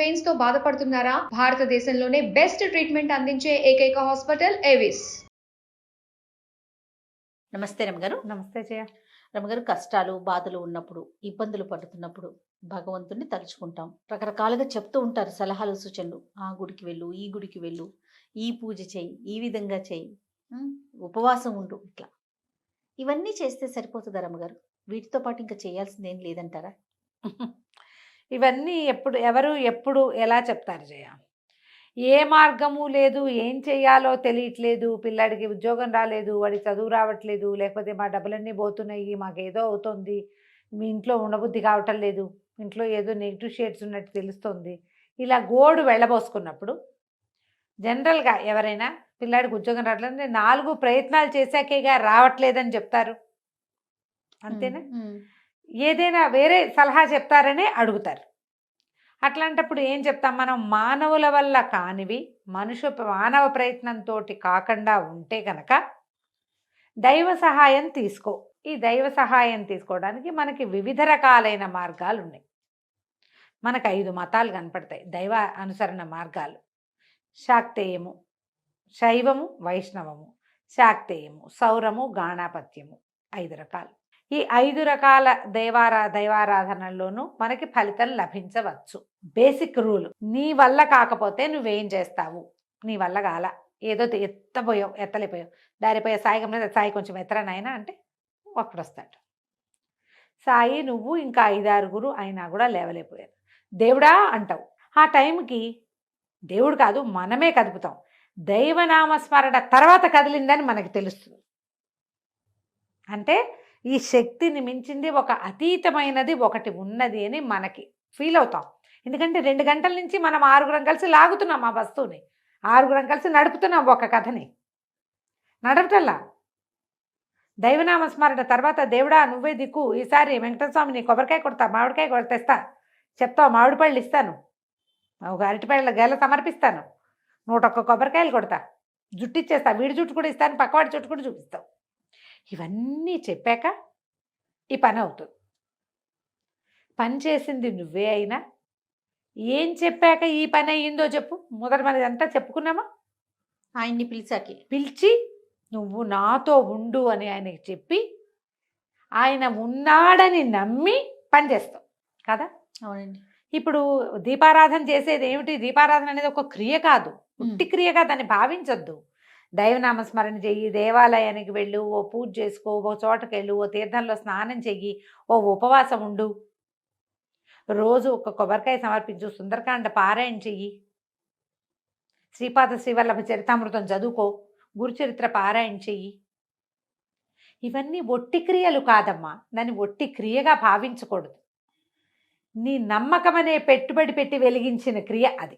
Veins తో బాధపడుతున్నారా? భారతదేశంలోనే బెస్ట్ ట్రీట్మెంట్ అందించే ఏకైక హాస్పిటల్ ఏవిస్. నమస్తే రమగారు. నమస్తే జయ. రమగారు, కష్టాలు బాధలు ఉన్నప్పుడు, ఇబ్బందులు పడుతున్నప్పుడు భగవంతుని తలుచుకుంటాం. రకరకాలుగా చెప్తూ ఉంటారు సలహాలు సూచనలు. ఆ గుడికి వెళ్ళు, ఈ గుడికి వెళ్ళు, ఈ పూజ చేయి, ఈ విధంగా చేయి, ఉపవాసం ఉండు, ఇట్లా ఇవన్నీ చేస్తే సరిపోతుందా రమగారు? వీటితో పాటు ఇంకా చేయాల్సింది ఏం లేదంటారా? ఇవన్నీ ఎవరు ఎప్పుడు ఎలా చెప్తారు జయ? ఏ మార్గము లేదు, ఏం చెయ్యాలో తెలియట్లేదు, పిల్లాడికి ఉద్యోగం రాలేదు, వాడి చదువు రావట్లేదు, లేకపోతే మా డబ్బులన్నీ పోతున్నాయి, మాకేదో అవుతుంది, మీ ఇంట్లో ఉండబుద్ధి కావటం లేదు, ఇంట్లో ఏదో నెగిటివ్ షేడ్స్ ఉన్నట్టు తెలుస్తుంది, ఇలా గోడు వెళ్ళబోసుకున్నప్పుడు జనరల్గా ఎవరైనా పిల్లాడికి ఉద్యోగం రావట్లేదు 4 ప్రయత్నాలు చేశాకేగా రావట్లేదని చెప్తారు, అంతేనా? ఏదైనా వేరే సలహా చెప్తారనే అడుగుతారు. అట్లాంటప్పుడు ఏం చెప్తాం మనం? మానవుల వల్ల కానివి మానవ ప్రయత్నంతో కాకుండా ఉంటే కనుక దైవ సహాయం తీసుకో. ఈ దైవ సహాయం తీసుకోవడానికి మనకి వివిధ రకాలైన మార్గాలు ఉన్నాయి. మనకు 5 మతాలు కనపడతాయి దైవ అనుసరణ మార్గాలు. శాక్తేయము, శైవము, వైష్ణవము, శాక్తేయము, సౌరము, గాణాపత్యము, 5 రకాలు. ఈ 5 రకాల దైవారాధనల్లోనూ మనకి ఫలితం లభించవచ్చు. బేసిక్ రూల్, నీ వల్ల కాకపోతే నువ్వేం చేస్తావు? నీ వల్ల కాల, ఏదో ఎత్తలేపోయావు, దారిపోయే సాయి గమనించి సాయి కొంచెం ఎత్తరా నాయనా అంటే ఒక్కడొస్తాడు. సాయి నువ్వు ఇంకా 5-6 అయినా కూడా లేవలేకపోయారు, దేవుడా అంటావు. ఆ టైంకి దేవుడు కాదు, మనమే కదుపుతాం. దైవనామస్మరణ తర్వాత కదిలిందని మనకి తెలుస్తుంది. అంటే ఈ శక్తిని మించింది ఒక అతీతమైనది ఒకటి ఉన్నది అని మనకి ఫీల్ అవుతాం. ఎందుకంటే 2 గంటల నుంచి మనం 6 కలిసి లాగుతున్నాం ఆ వస్తువుని, 6 కలిసి నడుపుతున్నాం ఒక కథని. నడపటల్లా దైవనామస్మరణ తర్వాత దేవుడా నువ్వే దిక్కు, ఈసారి వెంకటేశ్వర స్వామి నీ కొబ్బరికాయ కొడతా, మామిడికాయ తెస్తా, చెప్తావు మామిడి పళ్ళు ఇస్తాను, ఒక అరటిపళ్ళ గెల సమర్పిస్తాను, 101 కొబ్బరికాయలు కొడతా, జుట్టు ఇచ్చేస్తా, వీడి జుట్టు కూడా ఇస్తాను, పక్కవాడి జుట్టు కూడా చూపిస్తావు. ఇవన్నీ చెప్పాక ఈ పని అవుతుంది. పని చేసింది నువ్వే అయినా ఏం చెప్పాక ఈ పని అయ్యిందో చెప్పు. మొదట మనది అంతా చెప్పుకున్నామా? ఆయన్ని పిలిచి నువ్వు నాతో ఉండు అని ఆయనకి చెప్పి ఆయన ఉన్నాడని నమ్మి పని చేస్తావు కదా. అవునండి. ఇప్పుడు దీపారాధన చేసేది ఏమిటి? దీపారాధన అనేది ఒక క్రియ కాదు, ఉట్టి క్రియగా దాన్ని భావించొద్దు. దైవనామస్మరణ చెయ్యి, దేవాలయానికి వెళ్ళు, ఓ పూజ చేసుకో, ఓ చోటకి వెళ్ళు, ఓ తీర్థంలో స్నానం చెయ్యి, ఓ ఉపవాసం ఉండు, రోజు ఒక కొబ్బరికాయ సమర్పించు, సుందరకాండ పారాయణ చెయ్యి, శ్రీపాద శ్రీవల్లభ చరితామృతం చదువుకో, గురుచరిత్ర పారాయణ చెయ్యి. ఇవన్నీ ఒట్టి క్రియలు కాదమ్మా, దాన్ని ఒట్టి క్రియగా భావించకూడదు. నీ నమ్మకం అనే పెట్టుబడి పెట్టి వెలిగించిన క్రియ అది.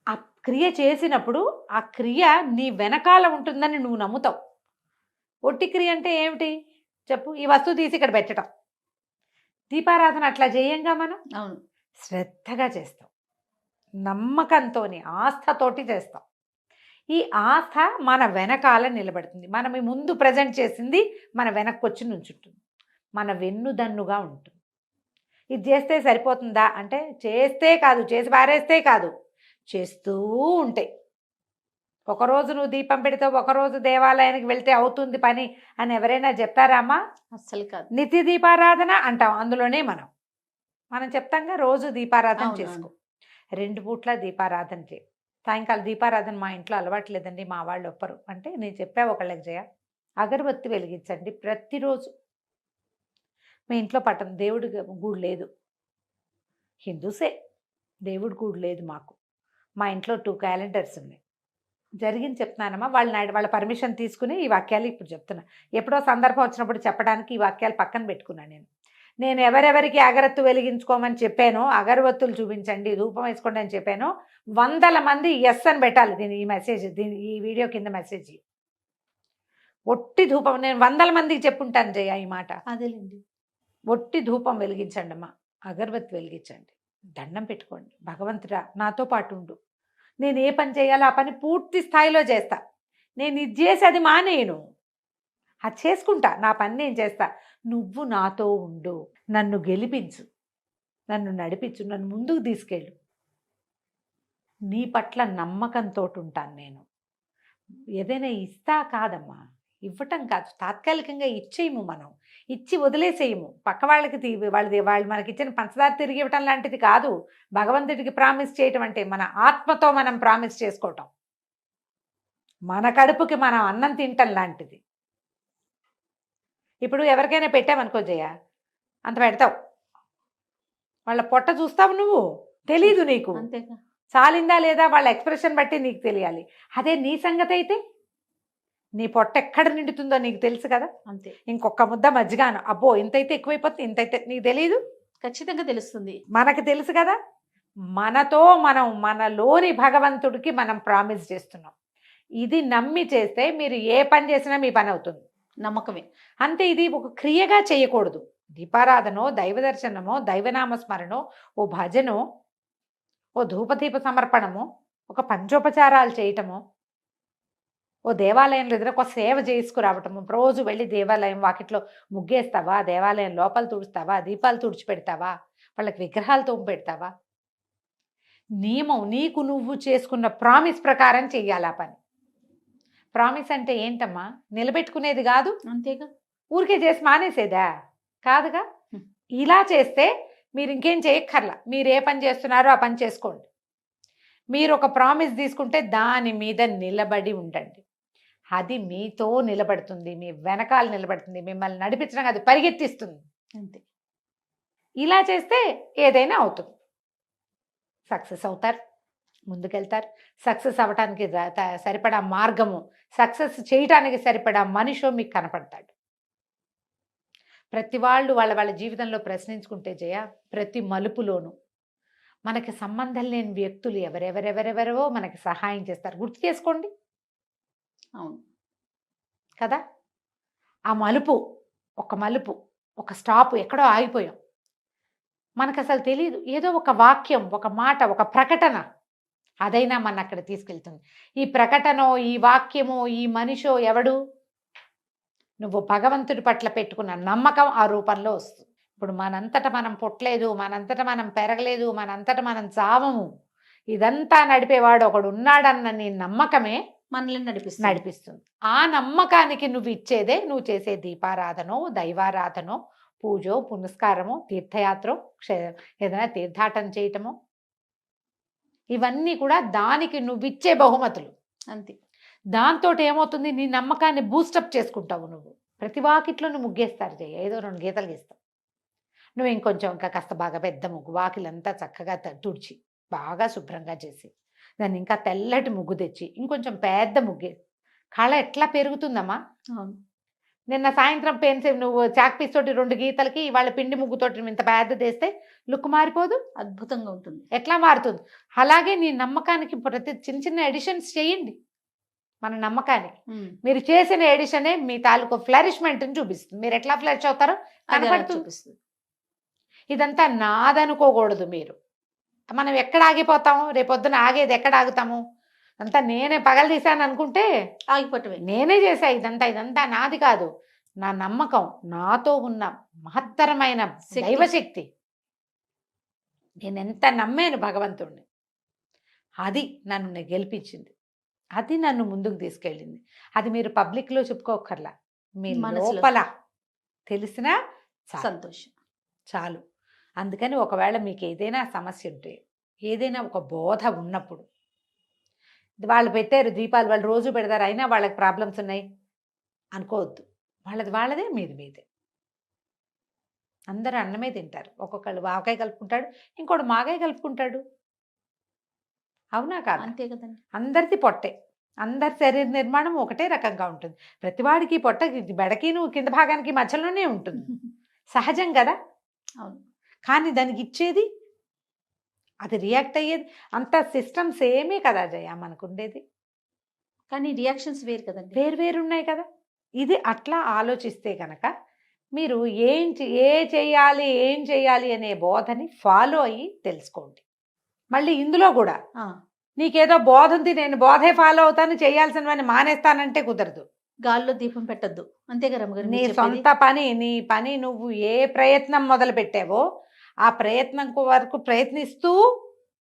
ఆ క్రియ చేసినప్పుడు ఆ క్రియ నీ వెనకాల ఉంటుందని నువ్వు నమ్ముతావు. ఒట్టి క్రియ అంటే ఏమిటి చెప్పు? ఈ వస్తువు తీసి ఇక్కడ పెట్టడం. దీపారాధన అట్లా చేయంగా మనం. అవును, శ్రద్ధగా చేస్తాం, నమ్మకంతో ఆస్థతోటి చేస్తాం. ఈ ఆస్థ మన వెనకాల నిలబడుతుంది. మనం ఈ ముందు ప్రజెంట్ చేసింది మన వెనక్కి వచ్చి నుంచుంటుంది, మన వెన్నుదన్నుగా ఉంటుంది. ఇది చేస్తే సరిపోతుందా అంటే చేస్తే కాదు, చేసి పారేస్తే కాదు, చేస్తూ ఉంటాయి. ఒకరోజు నువ్వు దీపం పెడితే, ఒకరోజు దేవాలయానికి వెళ్తే అవుతుంది పని అని ఎవరైనా చెప్తారామా? అస్సలు కాదు. నిత్య దీపారాధన అంటాం, అందులోనే మనం చెప్తాంగా రోజు దీపారాధన చేసుకో, 2 పూట్ల దీపారాధన చేయి. సాయంకాలం దీపారాధన మా ఇంట్లో అలవాట్లేదండి, మా వాళ్ళు ఒప్పరు అంటే నేను చెప్పా ఒకళ్ళకి జయ, అగరబత్తి వెలిగించండి ప్రతిరోజు. మీ ఇంట్లో పట్టం దేవుడి గుడి లేదు, హిందూసే, దేవుడి గుడి లేదు మాకు, మా ఇంట్లో 2 క్యాలెండర్స్ ఉన్నాయి. జరిగింది చెప్తున్నానమ్మా. వాళ్ళ పర్మిషన్ తీసుకుని ఈ వాక్యాలు ఇప్పుడు చెప్తున్నా. ఎప్పుడో సందర్భం వచ్చినప్పుడు చెప్పడానికి ఈ వాక్యాలు పక్కన పెట్టుకున్నాను. నేను ఎవరెవరికి అగరత్తు వెలిగించుకోమని చెప్పానో, అగరవత్తులు చూపించండి, ధూపం వేసుకోండి అని చెప్పానో 100 మంది ఎస్ అని పెట్టాలి. ఈ వీడియో కింద మెసేజ్. ఒట్టి ధూపం నేను 100 మందికి చెప్పుంటాను జయ ఈ మాట. అదేలేండి. ఒట్టి ధూపం వెలిగించండి అమ్మా, అగరబత్తి వెలిగించండి, దండం పెట్టుకోండి, భగవంతుడా నాతో పాటు ఉండు, నేను ఏ పని చేయాలో ఆ పని పూర్తి స్థాయిలో చేస్తా, నేను ఇది చేసి అది మానేయను, అది చేసుకుంటా, నా పని నేను చేస్తా, నువ్వు నాతో ఉండు, నన్ను గెలిపించు, నన్ను నడిపించు, నన్ను ముందుకు తీసుకెళ్ళు. నీ పట్ల నమ్మకంతో ఉంటాను నేను. ఏదైనా ఇస్తా కాదమ్మా, ఇవ్వటం కాదు, తాత్కాలికంగా ఇచ్చేయము, మనం ఇచ్చి వదిలేసేయము. పక్క వాళ్ళకి వాళ్ళు మనకి ఇచ్చిన పంచదార తిరిగి ఇవ్వటం లాంటిది కాదు భగవంతుడికి ప్రామిస్ చేయటం అంటే. మన ఆత్మతో మనం ప్రామిస్ చేసుకోవటం, మన కడుపుకి మనం అన్నం తింటం లాంటిది. ఇప్పుడు ఎవరికైనా పెట్టామనుకో జయ, అంత పెడతావు, వాళ్ళ పొట్ట చూస్తావు, నువ్వు తెలీదు, నీకు అంతేగా. చాలిందా లేదా వాళ్ళ ఎక్స్ప్రెషన్ బట్టి నీకు తెలియాలి. అదే నీ సంగతి అయితే నీ పొట్ట ఎక్కడ నిండుతుందో నీకు తెలుసు కదా. అంతే. ఇంకొక ముద్ద మజ్జిగాను, అబ్బో ఇంతైతే ఎక్కువైపోతుంది, ఇంతైతే నీకు తెలియదు, ఖచ్చితంగా తెలుస్తుంది. మనకు తెలుసు కదా. మనతో మనం మనలోని భగవంతుడికి మనం ప్రామిస్ చేస్తున్నాం. ఇది నమ్మి చేస్తే మీరు ఏ పని చేసినా మీ పని అవుతుంది. నమ్మకమే. అంటే ఇది ఒక క్రియగా చేయకూడదు. దీపారాధనో, దైవ దర్శనమో, దైవనామ స్మరణో, ఓ భజనో, ఓ ధూపదీప సమర్పణము, ఒక పంచోపచారాలు చేయటము, ఓ దేవాలయంలో ఏదైనా ఒక సేవ చేసుకురావటము. రోజు వెళ్ళి దేవాలయం వాకిట్లో ముగ్గేస్తావా, దేవాలయం లోపల తుడుస్తావా, దీపాలు తుడిచిపెడతావా, వాళ్ళకి విగ్రహాలు తోము పెడతావా, నియమం నీకు నువ్వు చేసుకున్న ప్రామిస్ ప్రకారం చెయ్యాలి ఆ పని. ప్రామిస్ అంటే ఏంటమ్మా, నిలబెట్టుకునేది కాదు. అంతేగా. ఊరికే చేసి మానేసేదా కాదుగా. ఇలా చేస్తే మీరు ఇంకేం చేయక్కర్లా, మీరు ఏ పని చేస్తున్నారో ఆ పని చేసుకోండి. మీరు ఒక ప్రామిస్ తీసుకుంటే దాని మీద నిలబడి ఉండండి. అది మీతో నిలబడుతుంది, మీ వెనకాల నిలబడుతుంది, మిమ్మల్ని నడిపించడం అది పరిగెత్తిస్తుంది. అంతే. ఇలా చేస్తే ఏదైనా అవుతుంది, సక్సెస్ అవుతారు, ముందుకెళ్తారు. సక్సెస్ అవ్వటానికి సరిపడా మార్గము, సక్సెస్ చేయటానికి సరిపడా మనిషో మీకు కనపడతాడు. ప్రతి వాళ్ళు వాళ్ళ వాళ్ళ జీవితంలో ప్రశ్నించుకుంటే జయ, ప్రతి మలుపులోనూ మనకి సంబంధం లేని వ్యక్తులు ఎవరెవరెవరెవరో మనకి సహాయం చేస్తారు. గుర్తు చేసుకోండి. అవును కదా. ఆ మలుపు, ఒక స్టాప్, ఎక్కడో ఆగిపోయాం, మనకు అసలు తెలియదు. ఏదో ఒక వాక్యం, ఒక మాట, ఒక ప్రకటన, అదైనా మన అక్కడ తీసుకెళ్తుంది. ఈ ప్రకటనో, ఈ వాక్యమో, ఈ మనిషో ఎవడు, నువ్వు భగవంతుడి పట్ల పెట్టుకున్న నమ్మకం ఆ రూపంలో వస్తుంది. ఇప్పుడు మనంతట మనం పుట్టలేదు, మనంతట మనం పెరగలేదు, మనంతట మనం చావము. ఇదంతా నడిపేవాడు ఒకడు ఉన్నాడన్న నీ నమ్మకమే మనల్ని నడిపిస్తుంది. ఆ నమ్మకానికి నువ్వు ఇచ్చేదే నువ్వు చేసే దీపారాధనో, దైవారాధనో, పూజో, పునస్కారమో, తీర్థయాత్రో, ఏదైనా తీర్థాటన చేయటమో, ఇవన్నీ కూడా దానికి నువ్విచ్చే బహుమతులు. అంతే. దాంతో ఏమవుతుంది, నీ నమ్మకాన్ని బూస్టప్ చేసుకుంటావు. నువ్వు ప్రతి వాకిట్లో నువ్వు ముగ్గేస్తారు జయ, ఏదో 2 గీతలు గీస్తావు. నువ్వు ఇంకొంచెం ఇంకా కాస్త బాగా పెద్ద ముగ్గు, వాకిలంతా చక్కగా తుడిచి బాగా శుభ్రంగా చేసి, దాన్ని ఇంకా తెల్లటి ముగ్గు తెచ్చి ఇంకొంచెం పెద్ద ముగ్గే, కళ ఎట్లా పెరుగుతుందమ్మా. అవును. నిన్న సాయంత్రం నువ్వు చాక్ పీస్ తోటి 2 గీతలకి ఇవాళ పిండి ముగ్గుతోటి ఇంత పెద్ద తెస్తే లుక్ మారిపోదు, అద్భుతంగా ఉంటుంది. ఎట్లా మారుతుంది. అలాగే నీ నమ్మకానికి ప్రతి చిన్న చిన్న ఎడిషన్స్ చేయండి. మన నమ్మకానికి మీరు చేసిన ఎడిషనే మీ తాలూకు ఫ్లరిష్మెంట్ని చూపిస్తుంది. మీరు ఎట్లా ఫ్లరిష్ అవుతారో కనపడుతుంది. ఇదంతా నాదనుకోకూడదు. మీరు మనం ఎక్కడ ఆగిపోతాము, రేపొద్దున ఆగేది ఎక్కడ ఆగుతాము, అంతా నేనే పగలు తీశాను అనుకుంటే ఆగిపోవటమే. నేనే చేశా ఇదంతా నాది కాదు, నా నమ్మకం, నాతో ఉన్న మహత్తరమైన దైవశక్తి. నేను ఎంత నమ్మాను భగవంతుడిని, అది నన్ను గెలిపించింది, అది నన్ను ముందుకు తీసుకెళ్ళింది. అది మీరు పబ్లిక్లో చెప్పుకోకర్లా, మీ లోపల తెలిసినా సంతోషం చాలు. అందుకని ఒకవేళ మీకు ఏదైనా సమస్య ఉంటే, ఏదైనా ఒక బోధ ఉన్నప్పుడు, వాళ్ళు పెట్టారు దీపాలు, వాళ్ళు రోజు పెడతారు, అయినా వాళ్ళకి ప్రాబ్లమ్స్ ఉన్నాయి అనుకోవద్దు. వాళ్ళదే, మీదే. అందరూ అన్నమే తింటారు. ఒక్కొక్కళ్ళు ఆవకాయ కలుపుకుంటాడు, ఇంకోటి మాగాయ కలుపుకుంటాడు. అవునా కాదు? అంతే కదండి. అందరిది పొట్టే, అందరి శరీర నిర్మాణం ఒకటే రకంగా ఉంటుంది. ప్రతివాడికి పొట్ట బెడకిను కింద భాగానికి మధ్యలోనే ఉంటుంది, సహజం కదా. అవును. కానీ దానికి ఇచ్చేది, అది రియాక్ట్ అయ్యేది, అంత సిస్టమ్స్ ఏమీ కదా జయ మనకు ఉండేది. కానీ రియాక్షన్స్ వేరు కదండి, వేరు ఉన్నాయి కదా. ఇది అట్లా ఆలోచిస్తే కనుక మీరు ఏం చేయాలి అనే బోధని ఫాలో అయ్యి తెలుసుకోండి. మళ్ళీ ఇందులో కూడా నీకేదో బోధ ఉంది, నేను బోధే ఫాలో అవుతాను, చేయాల్సినవన్నీ మానేస్తానంటే కుదరదు. గాల్లో దీపం పెట్టద్దు. అంతే కదా. నీ సొంత పని, నీ పని నువ్వు ఏ ప్రయత్నం మొదలు పెట్టావో ఆ ప్రయత్నం వరకు ప్రయత్నిస్తూ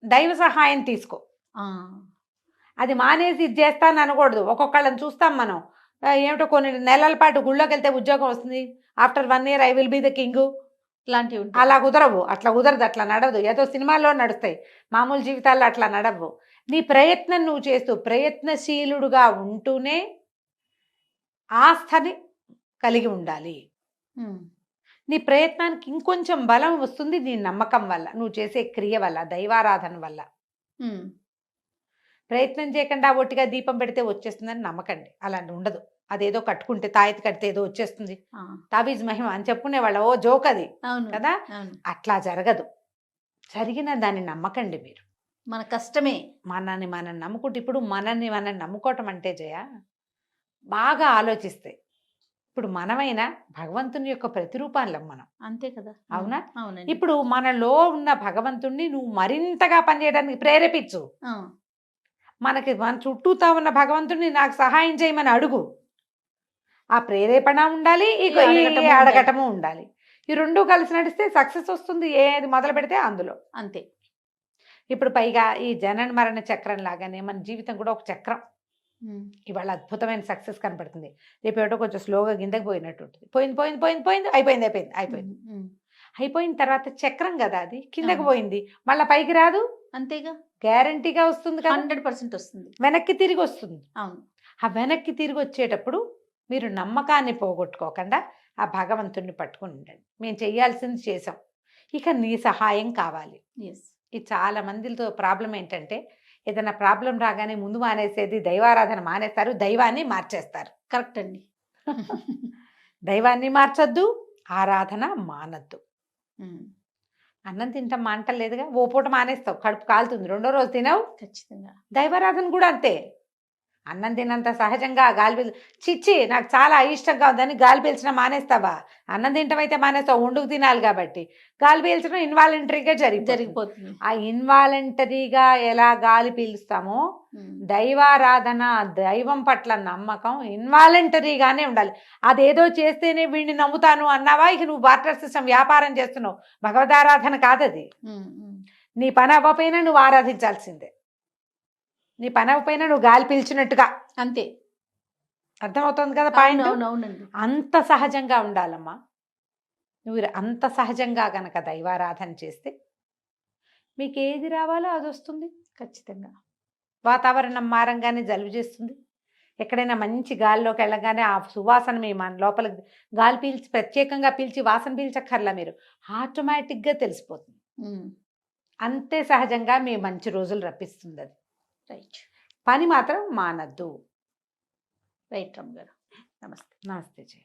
దైవ సహాయం తీసుకో. ఆ, అది మానేసి ఇది చేస్తాను అనకూడదు. ఒక్కొక్కళ్ళని చూస్తాం మనం, ఏమిటో కొన్ని నెలల పాటు గుళ్ళోకి వెళ్తే ఉద్యోగం వస్తుంది, after 1 year I will be the king, ఇలాంటివి ఉంటాయి. అలా కుదరవు, అట్లా కుదరదు, అట్లా నడవదు. ఏదో సినిమాల్లో నడుస్తాయి, మామూలు జీవితాల్లో అట్లా నడవు. నీ ప్రయత్నం నువ్వు చేస్తూ ప్రయత్నశీలుడుగా ఉంటూనే ఆస్థని కలిగి ఉండాలి. ఉమ్, నీ ప్రయత్నానికి ఇంకొంచెం బలం వస్తుంది నీ నమ్మకం వల్ల, నువ్వు చేసే క్రియ వల్ల, దైవారాధన వల్ల. ఉమ్, ప్రయత్నం చేయకుండా ఒట్టిగా దీపం పెడితే వచ్చేస్తుందని నమ్మకండి, అలాంటి ఉండదు. అదేదో కట్టుకుంటే తాయెత్తు కడితే ఏదో వచ్చేస్తుంది, ఆ, తాబీజ్ మహిమ అని చెప్పుకునేవాళ్ళ, ఓ జోక్ అది అవును కదా. అవును. అట్లా జరగదు. జరిగిన దాన్ని నమ్మకండి మీరు. మన కష్టమే. మనల్ని మనం నమ్ముకుంటే, ఇప్పుడు మనల్ని మనం నమ్ముకోవటం అంటే జయ, బాగా ఆలోచిస్తే ఇప్పుడు మనమైనా భగవంతుని యొక్క ప్రతిరూపాలం మనం, అంతే కదా. అవునా? అవునండి. ఇప్పుడు మనలో ఉన్న భగవంతుణ్ణి నువ్వు మరింతగా పనిచేయడానికి ప్రేరేపించు. ఆ, మనకి మన చుట్టూతా ఉన్న భగవంతుడిని నాకు సహాయం చేయమని అడుగు. ఆ ప్రేరేపణ ఉండాలి, ఈ అడగటము ఉండాలి. అడగటము ఉండాలి. ఈ రెండు కలిసి నడిస్తే సక్సెస్ వస్తుంది, ఏది మొదలు పెడితే అందులో. అంతే. ఇప్పుడు పైగా ఈ జనన మరణ చక్రం లాగానే మన జీవితం కూడా ఒక చక్రం. ఉమ్, ఇవాళ అద్భుతమైన సక్సెస్ కనపడుతుంది, రేపు ఏటో కొంచెం స్లోగా కిందకి పోయినట్టు ఉంటుంది. పోయింది పోయింది పోయింది పోయింది, అయిపోయింది అయిపోయింది అయిపోయింది. ఉమ్, అయిపోయిన తర్వాత చక్రం కదా అది, కిందకి అవును. పోయింది, మళ్ళీ పైకి రాదు, అంతేగా. గ్యారంటీగా వస్తుంది కదా, 100% వస్తుంది. వెనక్కి తిరిగి వస్తుంది. అవును. ఆ వెనక్కి తిరిగి వచ్చేటప్పుడు మీరు నమ్మకాన్ని పోగొట్టుకోకుండా ఆ భగవంతుడిని పట్టుకుని ఉండండి. మేము చేయాల్సింది చేసాం, ఇక నీ సహాయం కావాలి. ఎస్. ఇది చాలా మందితో ప్రాబ్లం ఏంటంటే, ఏదైనా ప్రాబ్లం రాగానే ముందు మానేసేది దైవారాధన మానేస్తారు, దైవాన్ని మార్చేస్తారు. కరెక్ట్ అండి. దైవాన్ని మార్చొద్దు, ఆరాధన మానద్దు. ఉమ్, అన్నం తింటాం మాంటలేదుగా, ఓ పూట మానేస్తావు, కడుపు కాలుతుంది, రెండో రోజు తినవు. ఖచ్చితంగా. దైవారాధన కూడా అంతే. అన్నం తినంత సహజంగా గాలి పీల్ చిచ్చి నాకు చాలా ఇష్టంగా ఉందని గాలి పీల్చడం మానేస్తావా? అన్నం తింటం అయితే మానేస్తావు, వండుకు తినాలి కాబట్టి. గాలి పీల్చడం ఇన్వాలంటరీగా జరిగిపోతుంది. ఆ ఇన్వాలంటరీగా ఎలా గాలి పీలుస్తామో, ఉమ్, దైవారాధన, దైవం పట్ల నమ్మకం ఇన్వాలంటరీగానే ఉండాలి. అదేదో చేస్తేనే వీడిని నమ్ముతాను అన్నావా, ఇక నువ్వు బార్టర్ సిస్టమ్ వ్యాపారం చేస్తున్నావు. భగవదారాధన కాదది. ఉమ్, ఉమ్, నీ పని అవ్వపోయినా నువ్వు ఆరాధించాల్సిందే. నీ పని అవ్వపోయినా నువ్వు గాలి పీల్చినట్టుగా. అంతే. అర్థమవుతుంది కదా పాయింట్? అవునండి. అంత సహజంగా ఉండాలమ్మా. నువ్వు అంత సహజంగా గనక దైవారాధన చేస్తే మీకు ఏది రావాలో అది వస్తుంది. ఖచ్చితంగా. వాతావరణం మారంగానే జలుబు చేస్తుంది, ఎక్కడైనా మంచి గాలిలోకి వెళ్ళగానే ఆ సువాసన మీ మన లోపలికి గాలి పీల్చి ప్రత్యేకంగా పీల్చి వాసన పీల్చక్కర్లా, మీరు ఆటోమేటిక్గా తెలిసిపోతుంది. ఉమ్, అంతే సహజంగా మీ మంచి రోజులు రప్పిస్తుంది అది. రైట్. పని మాత్రం మానద్దు. రైట్ రమ్మ గారు. నమస్తే. నమస్తే జయ.